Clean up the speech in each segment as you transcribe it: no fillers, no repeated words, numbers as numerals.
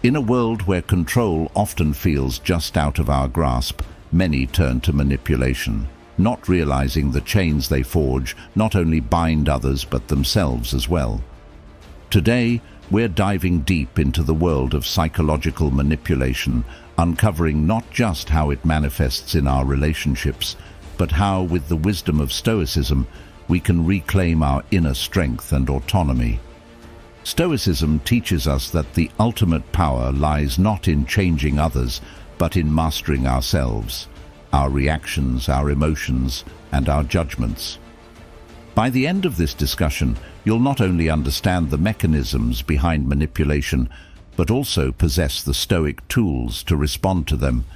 In a world where control often feels just out of our grasp, many turn to manipulation, not realizing the chains they forge not only bind others but themselves as well. Today, we're diving deep into the world of psychological manipulation, uncovering not just how it manifests in our relationships, but how, with the wisdom of Stoicism, we can reclaim our inner strength and autonomy. Stoicism teaches us that the ultimate power lies not in changing others, but in mastering ourselves, our reactions, our emotions, and our judgments. By the end of this discussion, you'll not only understand the mechanisms behind manipulation, but also possess the Stoic tools to respond to them,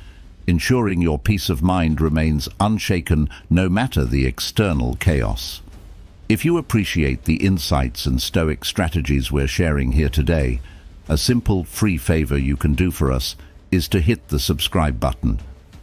ensuring your peace of mind remains unshaken no matter the external chaos. If you appreciate the insights and Stoic strategies we're sharing here today, a simple free favor you can do for us is to hit the subscribe button,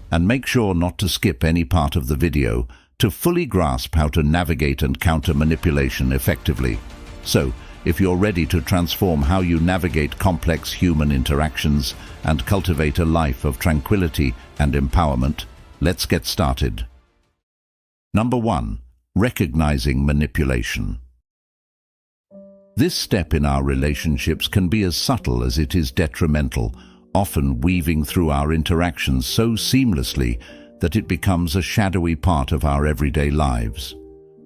and make sure not to skip any part of the video to fully grasp how to navigate and counter manipulation effectively. So, if you're ready to transform how you navigate complex human interactions and cultivate a life of tranquility and empowerment, let's get started. Number 1. Recognizing manipulation. This step in our relationships can be as subtle as it is detrimental, often weaving through our interactions so seamlessly that it becomes a shadowy part of our everyday lives.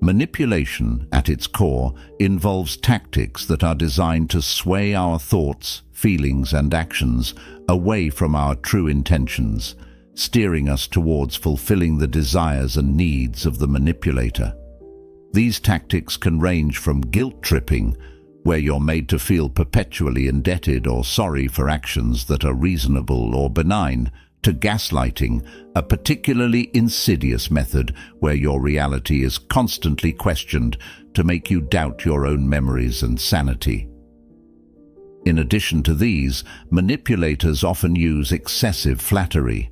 Manipulation, at its core, involves tactics that are designed to sway our thoughts, feelings, and actions away from our true intentions, steering us towards fulfilling the desires and needs of the manipulator. These tactics can range from guilt-tripping, where you're made to feel perpetually indebted or sorry for actions that are reasonable or benign, to gaslighting, a particularly insidious method where your reality is constantly questioned to make you doubt your own memories and sanity. In addition to these, manipulators often use excessive flattery.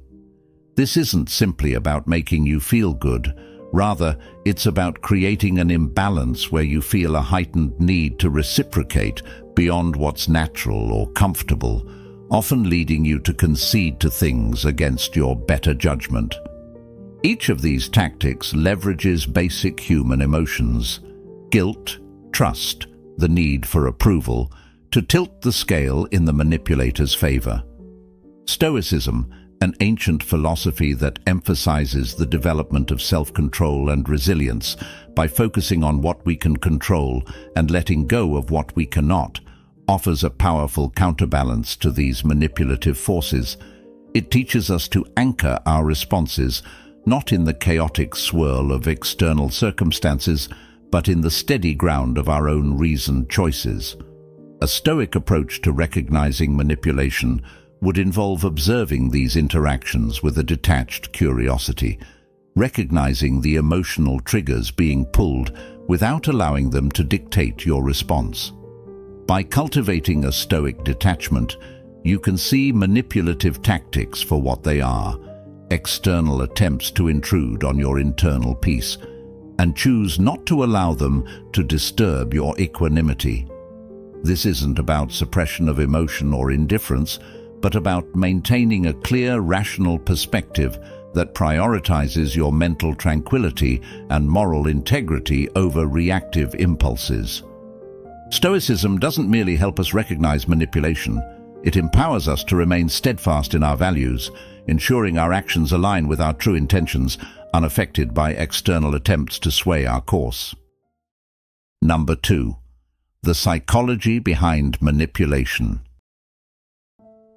This isn't simply about making you feel good. Rather, it's about creating an imbalance where you feel a heightened need to reciprocate beyond what's natural or comfortable, often leading you to concede to things against your better judgment. Each of these tactics leverages basic human emotions: guilt, trust, the need for approval, to tilt the scale in the manipulator's favor. Stoicism, an ancient philosophy that emphasizes the development of self-control and resilience by focusing on what we can control and letting go of what we cannot, offers a powerful counterbalance to these manipulative forces. It teaches us to anchor our responses not in the chaotic swirl of external circumstances, but in the steady ground of our own reasoned choices. A Stoic approach to recognizing manipulation would involve observing these interactions with a detached curiosity, recognizing the emotional triggers being pulled without allowing them to dictate your response. By cultivating a Stoic detachment, you can see manipulative tactics for what they are: external attempts to intrude on your internal peace, and choose not to allow them to disturb your equanimity. This isn't about suppression of emotion or indifference, but about maintaining a clear, rational perspective that prioritizes your mental tranquility and moral integrity over reactive impulses. Stoicism doesn't merely help us recognize manipulation, it empowers us to remain steadfast in our values, ensuring our actions align with our true intentions, unaffected by external attempts to sway our course. Number 2. The psychology behind manipulation.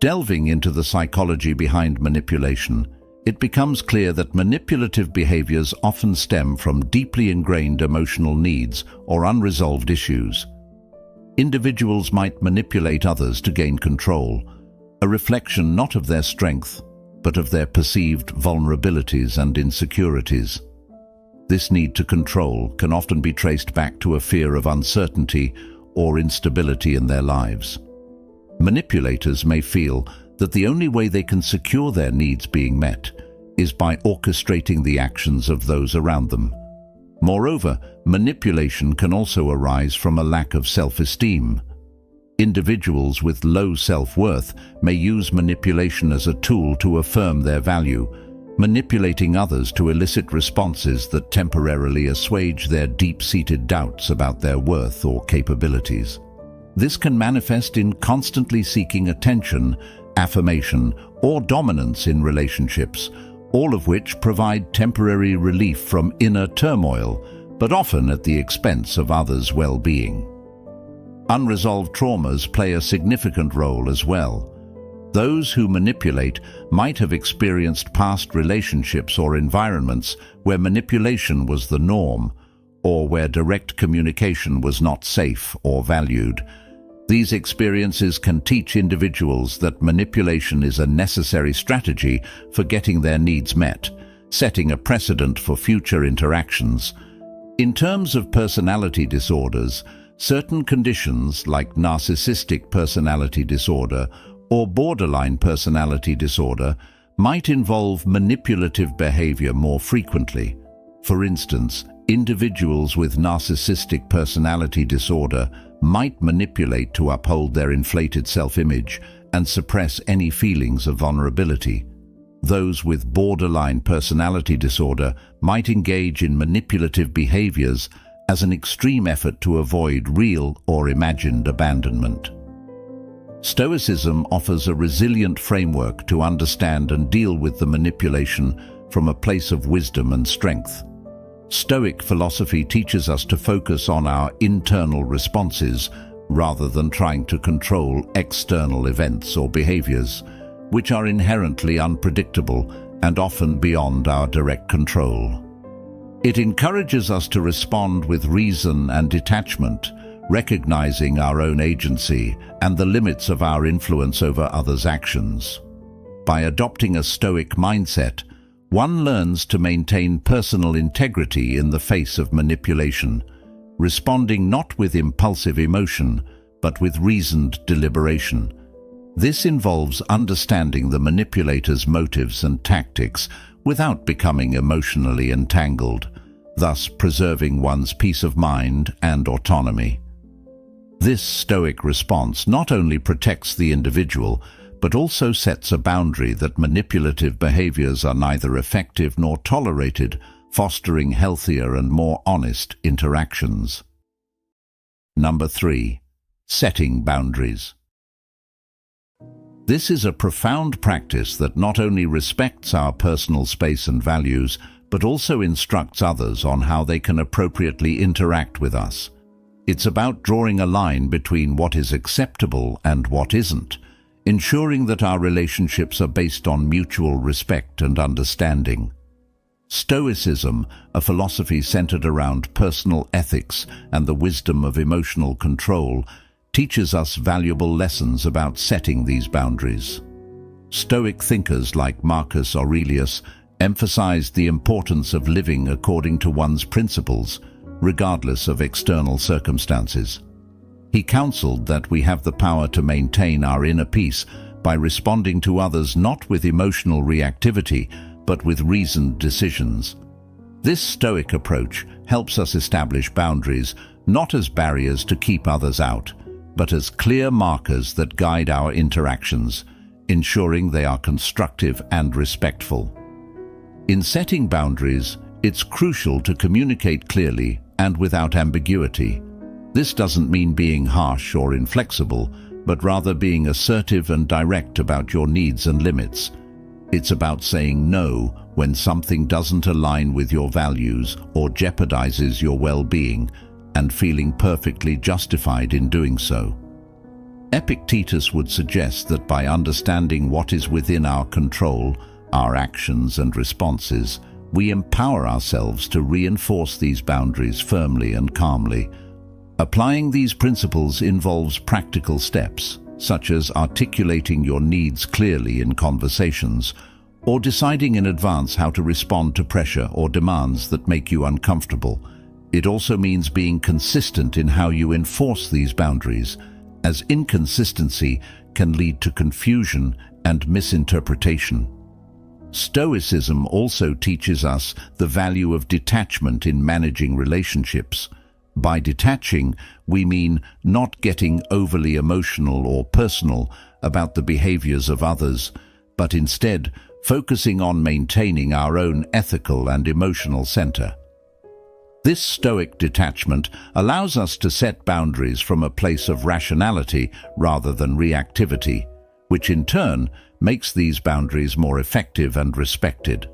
Delving into the psychology behind manipulation, it becomes clear that manipulative behaviors often stem from deeply ingrained emotional needs or unresolved issues. Individuals might manipulate others to gain control, a reflection not of their strength, but of their perceived vulnerabilities and insecurities. This need to control can often be traced back to a fear of uncertainty or instability in their lives. Manipulators may feel that the only way they can secure their needs being met is by orchestrating the actions of those around them. Moreover, manipulation can also arise from a lack of self-esteem. Individuals with low self-worth may use manipulation as a tool to affirm their value, manipulating others to elicit responses that temporarily assuage their deep-seated doubts about their worth or capabilities. This can manifest in constantly seeking attention, affirmation, or dominance in relationships, all of which provide temporary relief from inner turmoil, but often at the expense of others' well-being. Unresolved traumas play a significant role as well. Those who manipulate might have experienced past relationships or environments where manipulation was the norm, or where direct communication was not safe or valued. These experiences can teach individuals that manipulation is a necessary strategy for getting their needs met, setting a precedent for future interactions. In terms of personality disorders, certain conditions like narcissistic personality disorder or borderline personality disorder might involve manipulative behavior more frequently. For instance, individuals with narcissistic personality disorder might manipulate to uphold their inflated self-image and suppress any feelings of vulnerability. Those with borderline personality disorder might engage in manipulative behaviors as an extreme effort to avoid real or imagined abandonment. Stoicism offers a resilient framework to understand and deal with the manipulation from a place of wisdom and strength. Stoic philosophy teaches us to focus on our internal responses rather than trying to control external events or behaviors, which are inherently unpredictable and often beyond our direct control. It encourages us to respond with reason and detachment, recognizing our own agency and the limits of our influence over others' actions. By adopting a Stoic mindset, one learns to maintain personal integrity in the face of manipulation, responding not with impulsive emotion, but with reasoned deliberation. This involves understanding the manipulator's motives and tactics without becoming emotionally entangled, thus preserving one's peace of mind and autonomy. This Stoic response not only protects the individual, but also sets a boundary that manipulative behaviors are neither effective nor tolerated, fostering healthier and more honest interactions. Number 3. Setting boundaries. This is a profound practice that not only respects our personal space and values, but also instructs others on how they can appropriately interact with us. It's about drawing a line between what is acceptable and what isn't, ensuring that our relationships are based on mutual respect and understanding. Stoicism, a philosophy centered around personal ethics and the wisdom of emotional control, teaches us valuable lessons about setting these boundaries. Stoic thinkers like Marcus Aurelius emphasized the importance of living according to one's principles, regardless of external circumstances. He counseled that we have the power to maintain our inner peace by responding to others not with emotional reactivity, but with reasoned decisions. This Stoic approach helps us establish boundaries not as barriers to keep others out, but as clear markers that guide our interactions, ensuring they are constructive and respectful. In setting boundaries, it's crucial to communicate clearly and without ambiguity. This doesn't mean being harsh or inflexible, but rather being assertive and direct about your needs and limits. It's about saying no when something doesn't align with your values or jeopardizes your well-being, and feeling perfectly justified in doing so. Epictetus would suggest that by understanding what is within our control, our actions and responses, we empower ourselves to reinforce these boundaries firmly and calmly. Applying these principles involves practical steps, such as articulating your needs clearly in conversations, or deciding in advance how to respond to pressure or demands that make you uncomfortable. It also means being consistent in how you enforce these boundaries, as inconsistency can lead to confusion and misinterpretation. Stoicism also teaches us the value of detachment in managing relationships. By detaching, we mean not getting overly emotional or personal about the behaviors of others, but instead focusing on maintaining our own ethical and emotional center. This Stoic detachment allows us to set boundaries from a place of rationality rather than reactivity, which in turn makes these boundaries more effective and respected.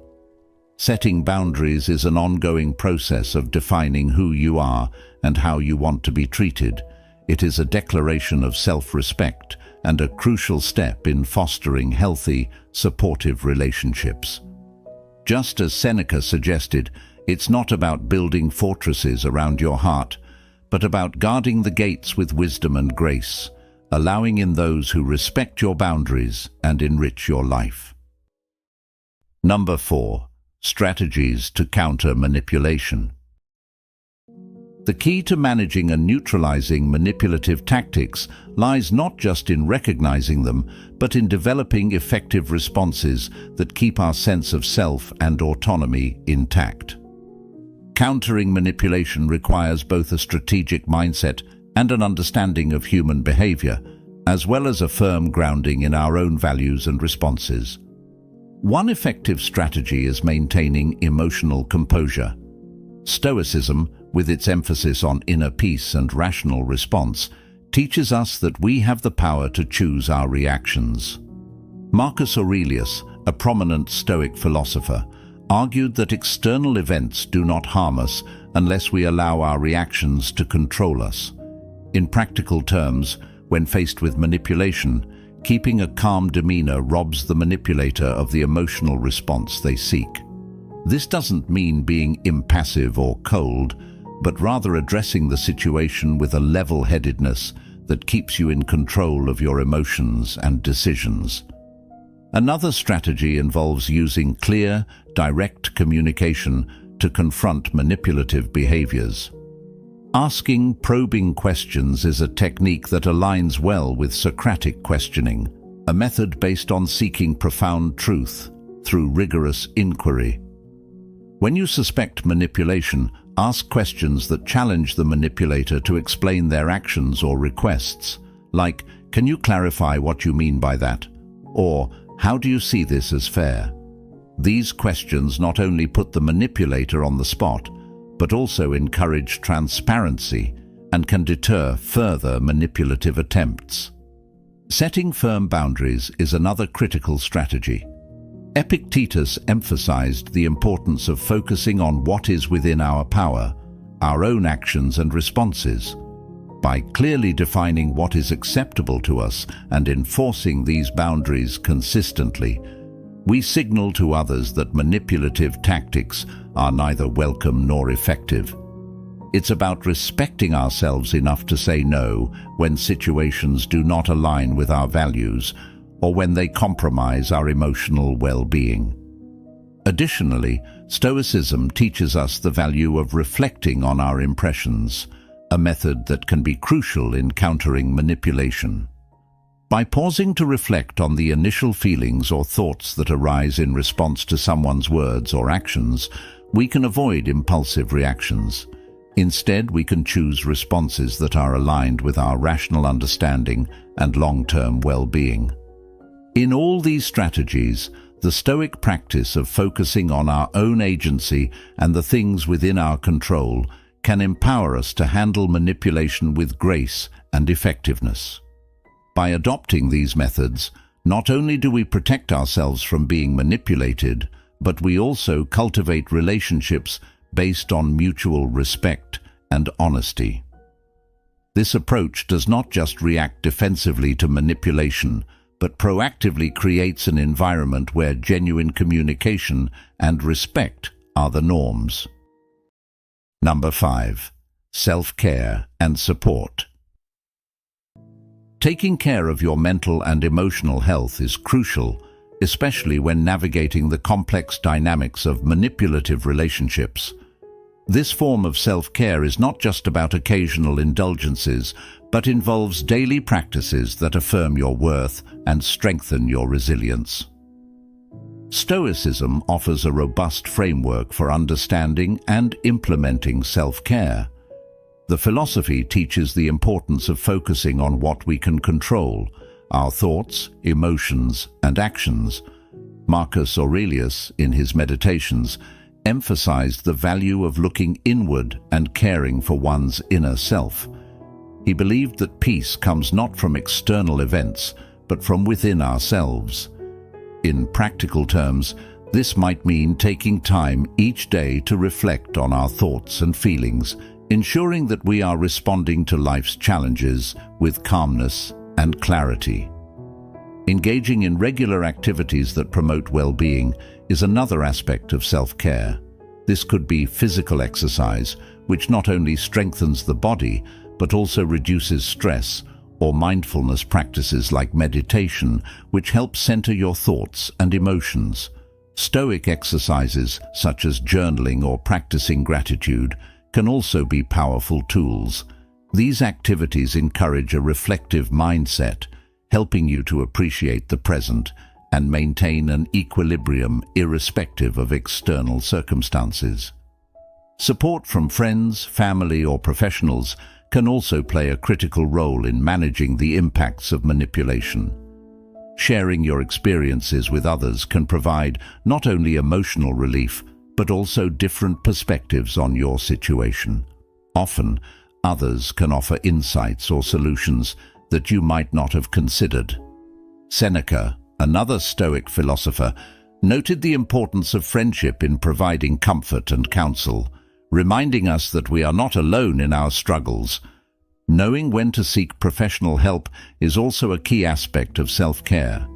Setting boundaries is an ongoing process of defining who you are and how you want to be treated. It is a declaration of self-respect and a crucial step in fostering healthy, supportive relationships. Just as Seneca suggested, it's not about building fortresses around your heart, but about guarding the gates with wisdom and grace, allowing in those who respect your boundaries and enrich your life. Number 4. Strategies to counter manipulation. The key to managing and neutralizing manipulative tactics lies not just in recognizing them, but in developing effective responses that keep our sense of self and autonomy intact. Countering manipulation requires both a strategic mindset and an understanding of human behavior, as well as a firm grounding in our own values and responses. One effective strategy is maintaining emotional composure. Stoicism, with its emphasis on inner peace and rational response, teaches us that we have the power to choose our reactions. Marcus Aurelius, a prominent Stoic philosopher, argued that external events do not harm us unless we allow our reactions to control us. In practical terms, when faced with manipulation, keeping a calm demeanor robs the manipulator of the emotional response they seek. This doesn't mean being impassive or cold, but rather addressing the situation with a level-headedness that keeps you in control of your emotions and decisions. Another strategy involves using clear, direct communication to confront manipulative behaviors. Asking probing questions is a technique that aligns well with Socratic questioning, a method based on seeking profound truth through rigorous inquiry. When you suspect manipulation, ask questions that challenge the manipulator to explain their actions or requests, like, "Can you clarify what you mean by that?" Or, "How do you see this as fair?" These questions not only put the manipulator on the spot, but also encourage transparency and can deter further manipulative attempts. Setting firm boundaries is another critical strategy. Epictetus emphasized the importance of focusing on what is within our power, our own actions and responses. By clearly defining what is acceptable to us and enforcing these boundaries consistently, we signal to others that manipulative tactics are neither welcome nor effective. It's about respecting ourselves enough to say no when situations do not align with our values or when they compromise our emotional well-being. Additionally, Stoicism teaches us the value of reflecting on our impressions, a method that can be crucial in countering manipulation. By pausing to reflect on the initial feelings or thoughts that arise in response to someone's words or actions, we can avoid impulsive reactions. Instead, we can choose responses that are aligned with our rational understanding and long-term well-being. In all these strategies, the Stoic practice of focusing on our own agency and the things within our control can empower us to handle manipulation with grace and effectiveness. By adopting these methods, not only do we protect ourselves from being manipulated, but we also cultivate relationships based on mutual respect and honesty. This approach does not just react defensively to manipulation, but proactively creates an environment where genuine communication and respect are the norms. Number 5. Self-care and support. Taking care of your mental and emotional health is crucial, especially when navigating the complex dynamics of manipulative relationships. This form of self-care is not just about occasional indulgences, but involves daily practices that affirm your worth and strengthen your resilience. Stoicism offers a robust framework for understanding and implementing self-care. The philosophy teaches the importance of focusing on what we can control, our thoughts, emotions, and actions. Marcus Aurelius, in his Meditations, emphasized the value of looking inward and caring for one's inner self. He believed that peace comes not from external events, but from within ourselves. In practical terms, this might mean taking time each day to reflect on our thoughts and feelings, ensuring that we are responding to life's challenges with calmness and clarity. Engaging in regular activities that promote well-being is another aspect of self-care. This could be physical exercise, which not only strengthens the body, but also reduces stress, or mindfulness practices like meditation, which help center your thoughts and emotions. Stoic exercises, such as journaling or practicing gratitude, can also be powerful tools. These activities encourage a reflective mindset, helping you to appreciate the present and maintain an equilibrium irrespective of external circumstances. Support from friends, family, or professionals can also play a critical role in managing the impacts of manipulation. Sharing your experiences with others can provide not only emotional relief, but also different perspectives on your situation. Often, others can offer insights or solutions that you might not have considered. Seneca, another Stoic philosopher, noted the importance of friendship in providing comfort and counsel, reminding us that we are not alone in our struggles. Knowing when to seek professional help is also a key aspect of self-care.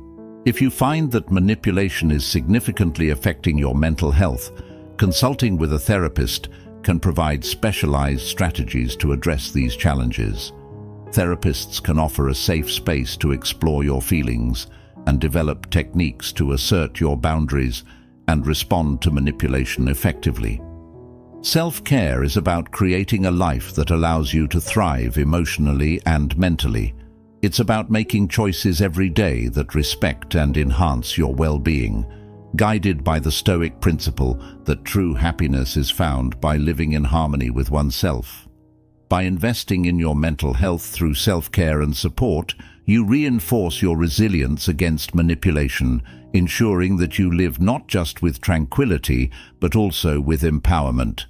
If you find that manipulation is significantly affecting your mental health, consulting with a therapist can provide specialized strategies to address these challenges. Therapists can offer a safe space to explore your feelings and develop techniques to assert your boundaries and respond to manipulation effectively. Self-care is about creating a life that allows you to thrive emotionally and mentally. It's about making choices every day that respect and enhance your well-being, guided by the Stoic principle that true happiness is found by living in harmony with oneself. By investing in your mental health through self-care and support, you reinforce your resilience against manipulation, ensuring that you live not just with tranquility, but also with empowerment.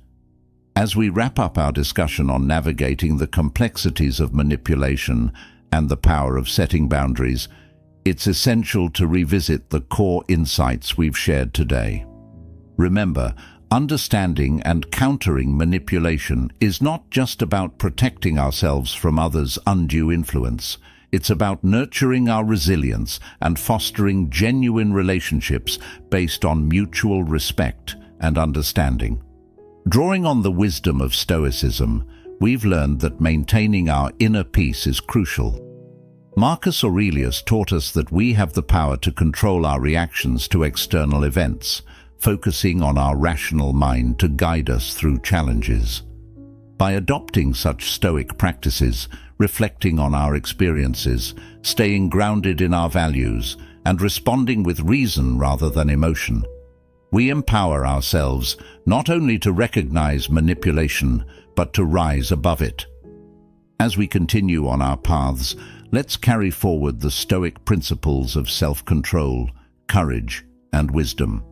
As we wrap up our discussion on navigating the complexities of manipulation and the power of setting boundaries, it's essential to revisit the core insights we've shared today. Remember, understanding and countering manipulation is not just about protecting ourselves from others' undue influence. It's about nurturing our resilience and fostering genuine relationships based on mutual respect and understanding. Drawing on the wisdom of Stoicism, we've learned that maintaining our inner peace is crucial. Marcus Aurelius taught us that we have the power to control our reactions to external events, focusing on our rational mind to guide us through challenges. By adopting such Stoic practices, reflecting on our experiences, staying grounded in our values, and responding with reason rather than emotion, we empower ourselves not only to recognize manipulation, but to rise above it. As we continue on our paths, let's carry forward the Stoic principles of self-control, courage, and wisdom.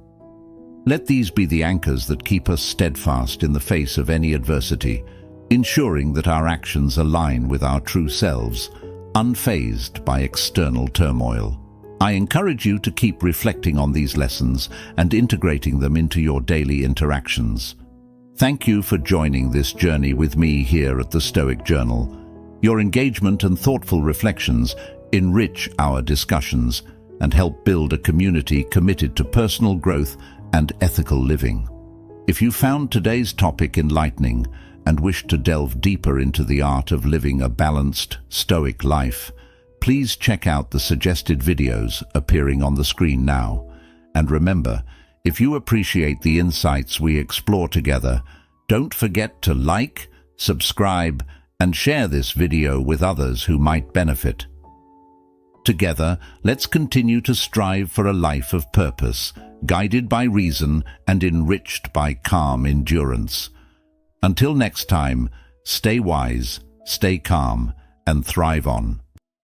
Let these be the anchors that keep us steadfast in the face of any adversity, ensuring that our actions align with our true selves, unfazed by external turmoil. I encourage you to keep reflecting on these lessons and integrating them into your daily interactions. Thank you for joining this journey with me here at the Stoic Journal. Your engagement and thoughtful reflections enrich our discussions and help build a community committed to personal growth and ethical living. If you found today's topic enlightening and wish to delve deeper into the art of living a balanced, Stoic life, please check out the suggested videos appearing on the screen now. And remember, if you appreciate the insights we explore together, don't forget to like, subscribe, and share this video with others who might benefit. Together, let's continue to strive for a life of purpose, guided by reason and enriched by calm endurance. Until next time, Stay wise, stay calm, and thrive on.